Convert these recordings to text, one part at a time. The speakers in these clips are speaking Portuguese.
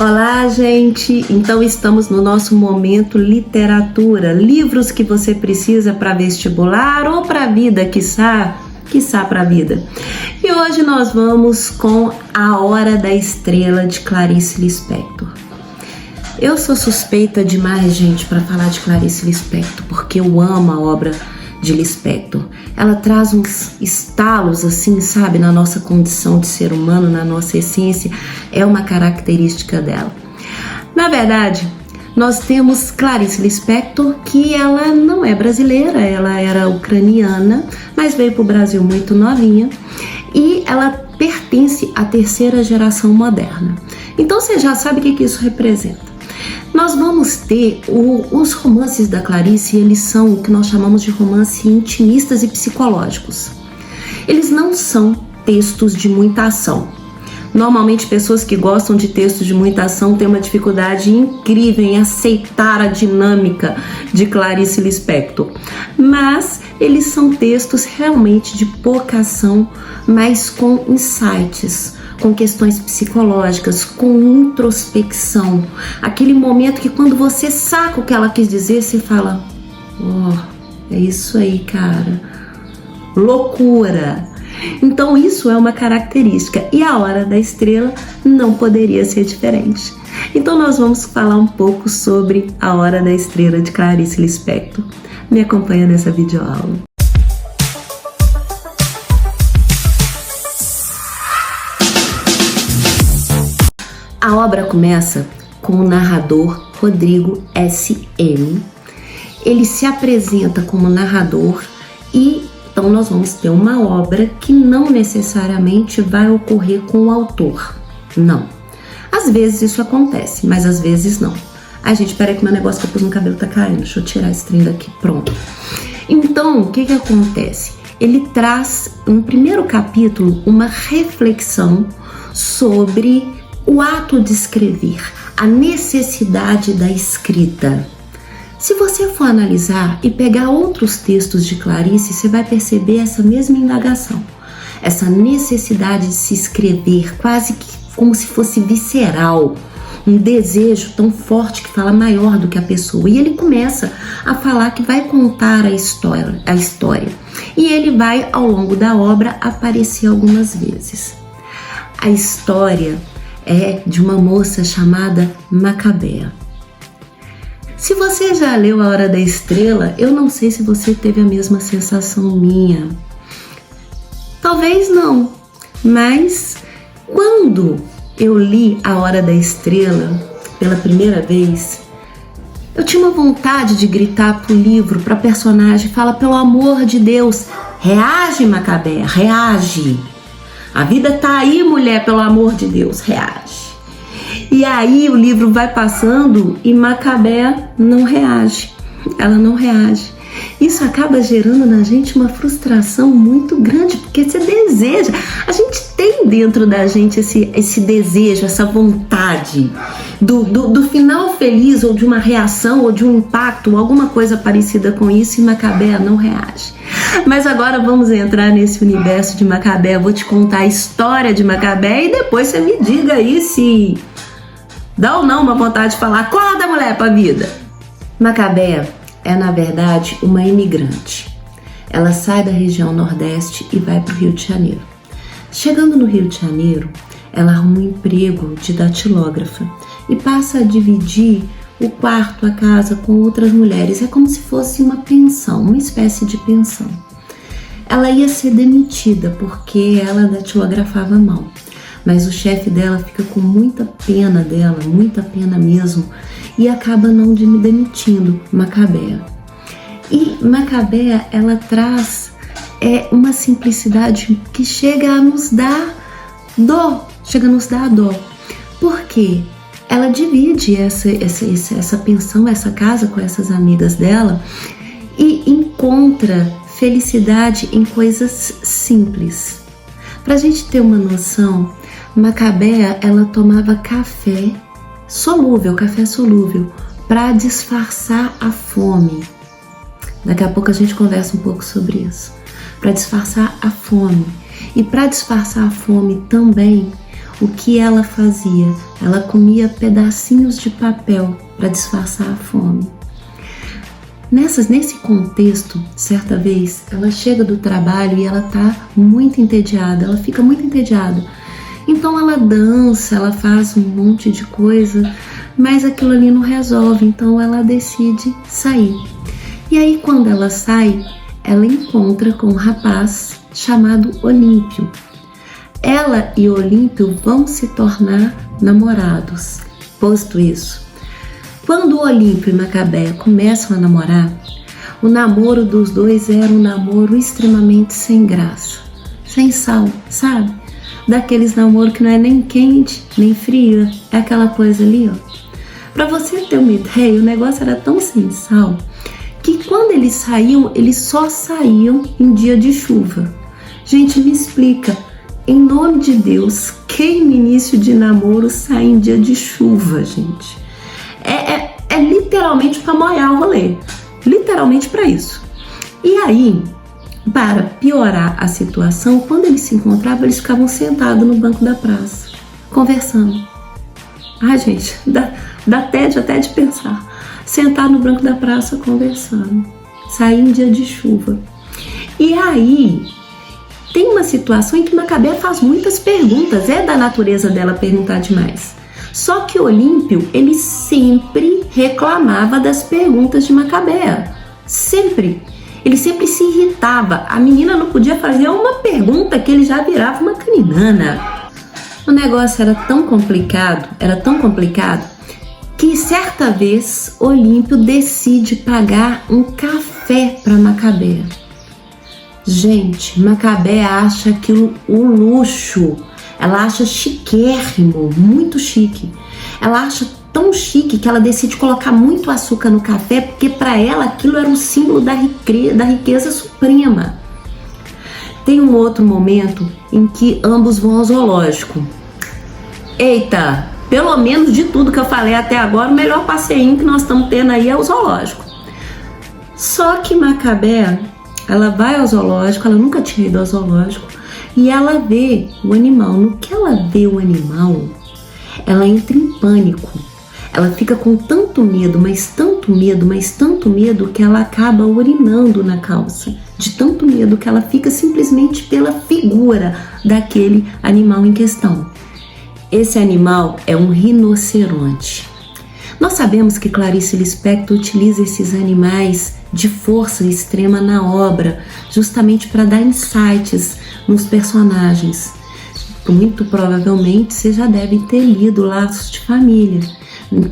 Olá, gente! Então estamos no nosso momento literatura, livros que você precisa para vestibular ou para a vida, quiçá para a vida. E hoje nós vamos com A Hora da Estrela, de Clarice Lispector. Eu sou suspeita demais, gente, para falar de Clarice Lispector, porque eu amo a obra de Lispector. Ela traz uns estalos assim, sabe, na nossa condição de ser humano, na nossa essência, é uma característica dela. Na verdade, nós temos Clarice Lispector, que ela não é brasileira, ela era ucraniana, mas veio para o Brasil muito novinha e ela pertence à terceira geração moderna. Então você já sabe o que isso representa. Nós vamos ter os romances da Clarice, eles são o que nós chamamos de romances intimistas e psicológicos. Eles não são textos de muita ação. Normalmente pessoas que gostam de textos de muita ação têm uma dificuldade incrível em aceitar a dinâmica de Clarice Lispector. Mas eles são textos realmente de pouca ação, mas com insights, com questões psicológicas, com introspecção. Aquele momento que quando você saca o que ela quis dizer, você fala: é isso aí, cara. Loucura! Então isso é uma característica e A Hora da Estrela não poderia ser diferente. Então nós vamos falar um pouco sobre A Hora da Estrela, de Clarice Lispector. Me acompanha nessa videoaula. A obra começa com o narrador Rodrigo S.M. Ele se apresenta como narrador e então nós vamos ter uma obra que não necessariamente vai ocorrer com o autor. Não. Às vezes isso acontece, mas às vezes não. Ai, gente, peraí que meu negócio que eu pus no cabelo tá caindo. Deixa eu tirar esse trem daqui. Pronto. Então, o que acontece? Ele traz, no primeiro capítulo, uma reflexão sobre o ato de escrever, a necessidade da escrita. Se você for analisar e pegar outros textos de Clarice, você vai perceber essa mesma indagação, essa necessidade de se escrever, quase que como se fosse visceral, um desejo tão forte que fala maior do que a pessoa. E ele começa a falar que vai contar a história. E ele vai, ao longo da obra, aparecer algumas vezes. A história é de uma moça chamada Macabea. Se você já leu A Hora da Estrela, eu não sei se você teve a mesma sensação minha. Talvez não, mas quando eu li A Hora da Estrela pela primeira vez, eu tinha uma vontade de gritar pro livro, pra personagem, fala: pelo amor de Deus, reage, Macabea, reage. A vida tá aí, mulher, pelo amor de Deus, reage. E aí o livro vai passando e Macabea não reage, ela não reage. Isso acaba gerando na gente uma frustração muito grande, porque você deseja, a gente tem dentro da gente esse desejo, essa vontade do final feliz, ou de uma reação, ou de um impacto, ou alguma coisa parecida com isso, e Macabea não reage. Mas agora vamos entrar nesse universo de Macabea, vou te contar a história de Macabea e depois você me diga aí se dá ou não uma vontade de falar: acorda, mulher, pra vida. Macabea é, na verdade, uma imigrante. Ela sai da região Nordeste e vai para o Rio de Janeiro. Chegando no Rio de Janeiro, ela arruma um emprego de datilógrafa e passa a dividir o quarto, a casa, com outras mulheres. É como se fosse uma pensão, uma espécie de pensão. Ela ia ser demitida porque ela datilografava mal. Mas o chefe dela fica com muita pena dela, muita pena mesmo, e acaba não demitindo Macabea. E Macabea, ela traz uma simplicidade que chega a nos dar dó, porque ela divide essa pensão, essa casa com essas amigas dela e encontra felicidade em coisas simples. Pra gente ter uma noção, Macabea, ela tomava café solúvel, para disfarçar a fome. Daqui a pouco a gente conversa um pouco sobre isso. Para disfarçar a fome. E para disfarçar a fome também, o que ela fazia? Ela comia pedacinhos de papel para disfarçar a fome. Nesse contexto, certa vez, ela chega do trabalho e ela tá muito entediada, ela fica muito entediada. Então ela dança, ela faz um monte de coisa, mas aquilo ali não resolve, então ela decide sair. E aí quando ela sai, ela encontra com um rapaz chamado Olímpio. Ela e Olímpio vão se tornar namorados. Posto isso, quando Olímpio e Macabea começam a namorar, o namoro dos dois era um namoro extremamente sem graça, sem sal, sabe? Daqueles namoros que não é nem quente, nem frio, é aquela coisa ali, ó. Pra você ter uma ideia, o negócio era tão sem sal que quando eles saíam, eles só saíam em dia de chuva. Gente, me explica, em nome de Deus, quem no início de namoro sai em dia de chuva, gente? É literalmente para molhar o rolê, literalmente para isso. E aí, para piorar a situação, quando eles se encontravam, eles ficavam sentados no banco da praça, conversando. Ai, gente, dá tédio até de pensar. Sentar no banco da praça conversando, sair em dia de chuva. E aí, tem uma situação em que Macabea faz muitas perguntas, é da natureza dela perguntar demais. Só que Olímpio, ele sempre reclamava das perguntas de Macabea. Sempre. Ele sempre se irritava. A menina não podia fazer uma pergunta que ele já virava uma caninana. O negócio era tão complicado, que certa vez Olímpio decide pagar um café para Macabea. Gente, Macabea acha aquilo um luxo. Ela acha chiquérrimo, muito chique. Ela acha tão chique que ela decide colocar muito açúcar no café, porque para ela aquilo era um símbolo da riqueza suprema. Tem um outro momento em que ambos vão ao zoológico. Eita, pelo menos de tudo que eu falei até agora, o melhor passeio que nós estamos tendo aí é o zoológico. Só que Macabea, ela vai ao zoológico, ela nunca tinha ido ao zoológico, e ela vê o animal. No que ela vê o animal, ela entra em pânico. Ela fica com tanto medo, mas tanto medo, que ela acaba urinando na calça. De tanto medo que ela fica simplesmente pela figura daquele animal em questão. Esse animal é um rinoceronte. Nós sabemos que Clarice Lispector utiliza esses animais de força extrema na obra, justamente para dar insights nos personagens. Muito provavelmente você já deve ter lido Laços de Família.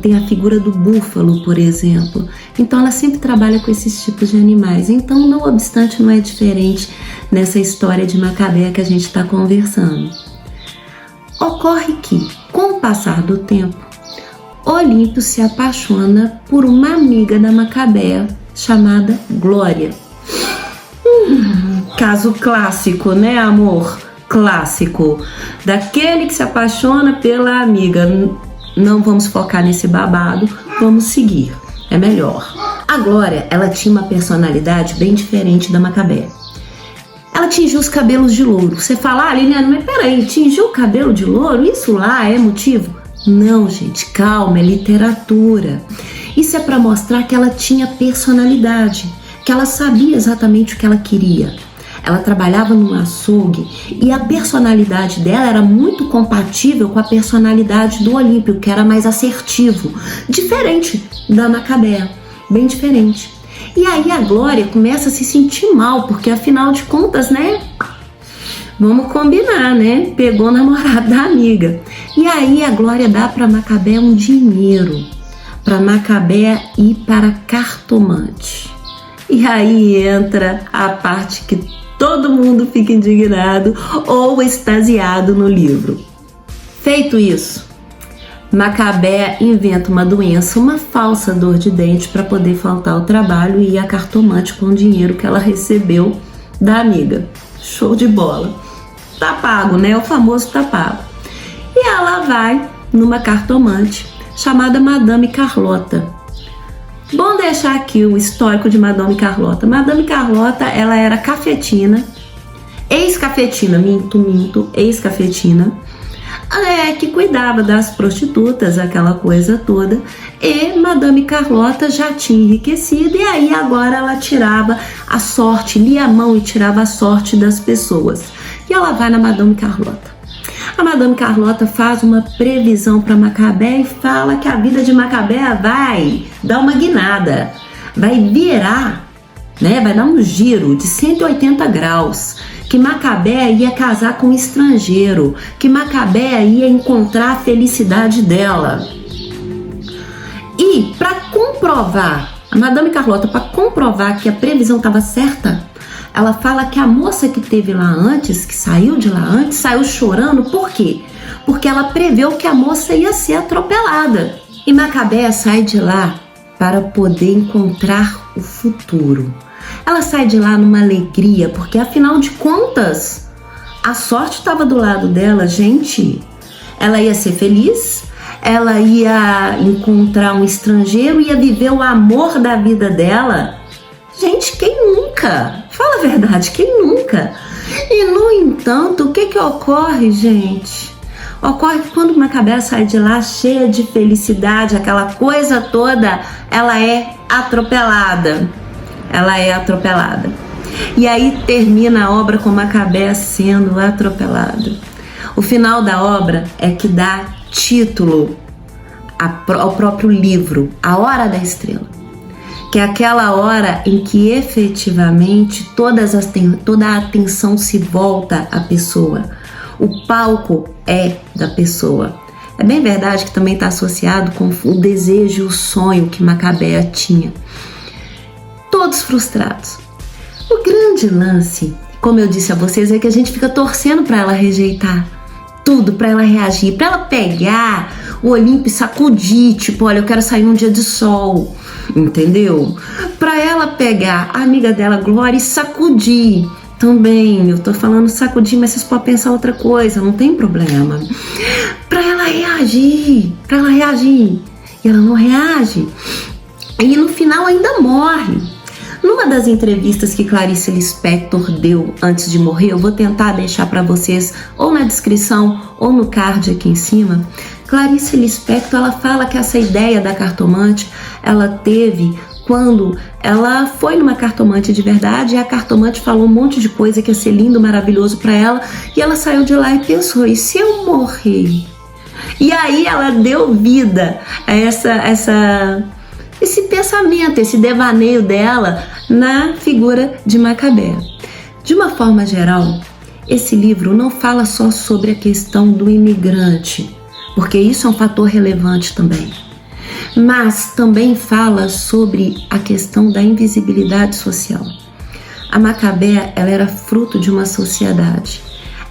Tem a figura do búfalo, por exemplo. Então ela sempre trabalha com esses tipos de animais. Então, não obstante, não é diferente nessa história de Macabea que a gente está conversando. Ocorre que, com o passar do tempo, Olímpio se apaixona por uma amiga da Macabea chamada Glória. Caso clássico, né, amor? Clássico. Daquele que se apaixona pela amiga. Não vamos focar nesse babado, vamos seguir. É melhor. A Glória, ela tinha uma personalidade bem diferente da Macabea. Ela tingiu os cabelos de louro. Você fala, Liliana, mas peraí, tingiu o cabelo de louro? Isso lá é motivo? Não, gente, calma, é literatura. Isso é para mostrar que ela tinha personalidade, que ela sabia exatamente o que ela queria. Ela trabalhava num açougue e a personalidade dela era muito compatível com a personalidade do Olímpio, que era mais assertivo, diferente da Macabea, bem diferente. E aí a Glória começa a se sentir mal, porque afinal de contas, né? Vamos combinar, né? Pegou o namorado da amiga. E aí a Glória dá para Macabea um dinheiro, para Macabea ir para cartomante. E aí entra a parte que todo mundo fica indignado ou extasiado no livro. Feito isso, Macabea inventa uma doença, uma falsa dor de dente para poder faltar ao trabalho e ir a cartomante com o dinheiro que ela recebeu da amiga. Show de bola. Tá pago, né? O famoso tá pago. E ela vai numa cartomante chamada Madame Carlota. Bom deixar aqui o histórico de Madame Carlota. Madame Carlota, ela era cafetina, ex-cafetina, minto, ex-cafetina. que cuidava das prostitutas, aquela coisa toda, e Madame Carlota já tinha enriquecido, e aí agora ela tirava a sorte, lia a mão e tirava a sorte das pessoas. E ela vai na Madame Carlota. A Madame Carlota faz uma previsão para Macabé e fala que a vida de Macabé vai dar uma guinada, vai virar, né? Vai dar um giro de 180 graus, que Macabé ia casar com um estrangeiro, que Macabé ia encontrar a felicidade dela. E para comprovar, a Madame Carlota, para comprovar que a previsão estava certa, ela fala que a moça que teve lá antes, que saiu de lá antes, saiu chorando. Por quê? Porque ela preveu que a moça ia ser atropelada. E Macabé sai de lá para poder encontrar o futuro. Ela sai de lá numa alegria, porque afinal de contas, a sorte estava do lado dela, gente. Ela ia ser feliz, ela ia encontrar um estrangeiro, ia viver o amor da vida dela. Gente, quem nunca? Fala a verdade, quem nunca? E no entanto, o que ocorre, gente? Ocorre que quando Macabé sai de lá cheia de felicidade, aquela coisa toda, ela é atropelada. Ela é atropelada. E aí termina a obra com Macabé sendo atropelado. O final da obra é que dá título ao próprio livro, A Hora da Estrela, que é aquela hora em que efetivamente toda a atenção se volta à pessoa. O palco é da pessoa. É bem verdade que também está associado com o desejo e o sonho que Macabé tinha. Todos frustrados. O grande lance, como eu disse a vocês, é que a gente fica torcendo para ela rejeitar tudo, para ela reagir, para ela pegar o Olimpo e sacudir, tipo, olha, eu quero sair num dia de sol, entendeu? Para ela pegar a amiga dela, Glória, e sacudir. Também, eu tô falando sacudir, mas vocês podem pensar outra coisa, não tem problema. Para ela reagir. E ela não reage. E no final ainda morre. Numa das entrevistas que Clarice Lispector deu antes de morrer, eu vou tentar deixar para vocês ou na descrição ou no card aqui em cima. Clarice Lispector, ela fala que essa ideia da cartomante, ela teve quando ela foi numa cartomante de verdade, e a cartomante falou um monte de coisa que ia ser lindo, maravilhoso para ela, e ela saiu de lá e pensou, e se eu morrer? E aí ela deu vida a esse pensamento, esse devaneio dela na figura de Macabé. De uma forma geral, esse livro não fala só sobre a questão do imigrante, porque isso é um fator relevante também, mas também fala sobre a questão da invisibilidade social. A Macabé, ela era fruto de uma sociedade,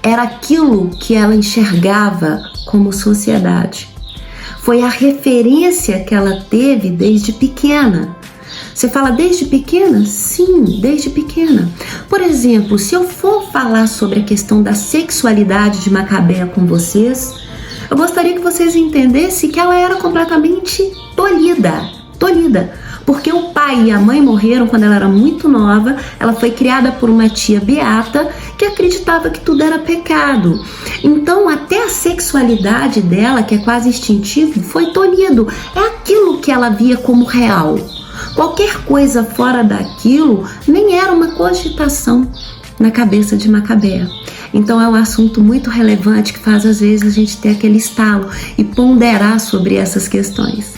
era aquilo que ela enxergava como sociedade. Foi a referência que ela teve desde pequena. Você fala desde pequena? Sim, desde pequena. Por exemplo, se eu for falar sobre a questão da sexualidade de Macabé com vocês, eu gostaria que vocês entendessem que ela era completamente tolhida. Porque o pai e a mãe morreram quando ela era muito nova, ela foi criada por uma tia beata que acreditava que tudo era pecado. Então até a sexualidade dela, que é quase instintivo, foi tolhido. É aquilo que ela via como real. Qualquer coisa fora daquilo nem era uma cogitação na cabeça de Macabé. Então é um assunto muito relevante que faz às vezes a gente ter aquele estalo e ponderar sobre essas questões.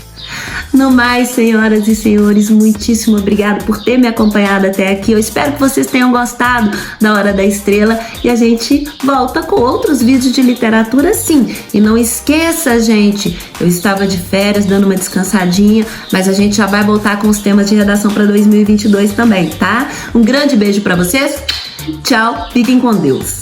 No mais, senhoras e senhores, muitíssimo obrigado por ter me acompanhado até aqui. Eu espero que vocês tenham gostado da Hora da Estrela e a gente volta com outros vídeos de literatura sim. E não esqueça, gente, eu estava de férias dando uma descansadinha, mas a gente já vai voltar com os temas de redação para 2022 também, tá? Um grande beijo para vocês, tchau, fiquem com Deus.